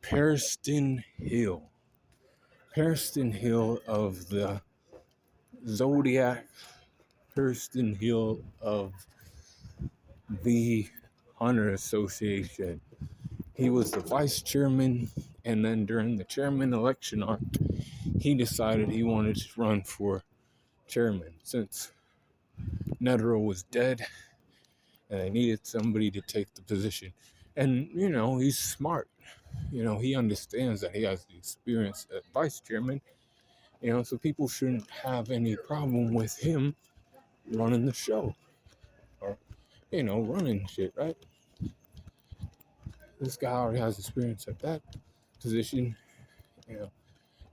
Pariston Hill. Pariston Hill of the Zodiac. Pariston Hill of the Hunter Association. He was the vice chairman, and then during the chairman election arc, he decided he wanted to run for chairman since Netero was dead and they needed somebody to take the position. And, he's smart. He understands that he has the experience as vice chairman, so people shouldn't have any problem with him running the show or, running shit, right? This guy already has experience at that position,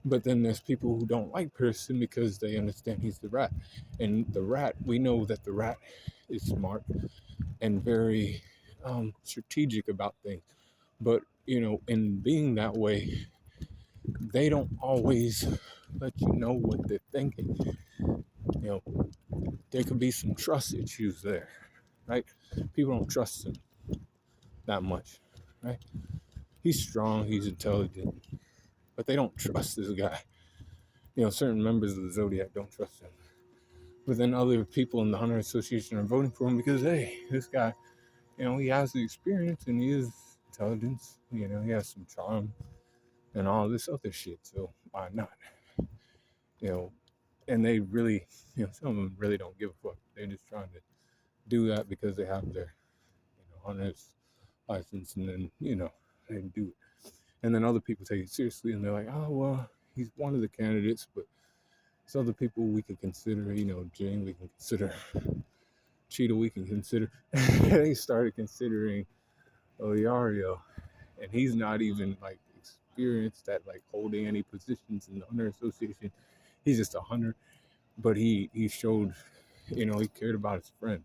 But then there's people who don't like Pariston because they understand he's the rat. And the rat, we know that the rat is smart and very strategic about things. But, in being that way, they don't always let you know what they're thinking. There could be some trust issues there, right? People don't trust him that much, right? He's strong, he's intelligent, but they don't trust this guy. Certain members of the Zodiac don't trust him. But then other people in the Hunter Association are voting for him because, hey, this guy, he has the experience and he is intelligence. He has some charm and all this other shit. So why not? And they really, some of them really don't give a fuck. They're just trying to do that because they have their, Hunter's license, and then, they do it. And then other people take it seriously and they're like, oh, well, he's one of the candidates, but there's other people we could consider, Jane we can consider, Cheetah we can consider. They started considering Oliario, and he's not even like experienced at like holding any positions in the Hunter Association. He's just a hunter, but he showed, he cared about his friend.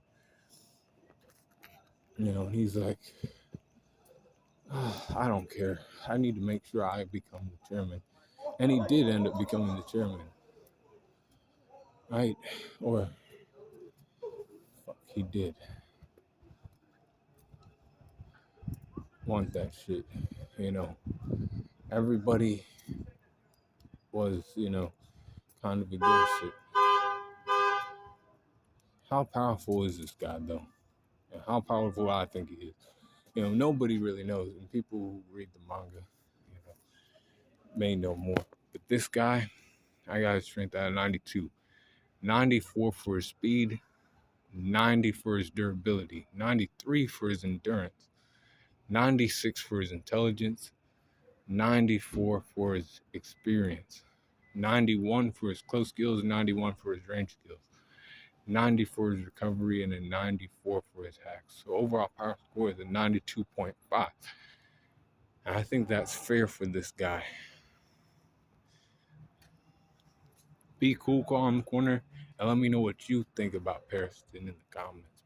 And he's like, oh, I don't care. I need to make sure I become the chairman. And he did end up becoming the chairman. Right? Or, fuck, he did. Want that shit. Everybody was, kind of against it. How powerful is this guy, though? And how powerful I think he is. Nobody really knows. And people who read the manga, may know more. But this guy, I got his strength out of 92. 94 for his speed, 90 for his durability, 93 for his endurance, 96 for his intelligence, 94 for his experience, 91 for his close skills, 91 for his range skills, 90 for his recovery, and then 94 for his hacks. So overall power score is a 92.5. And I think that's fair for this guy. Be cool, calm corner, and let me know what you think about Pariston in the comments.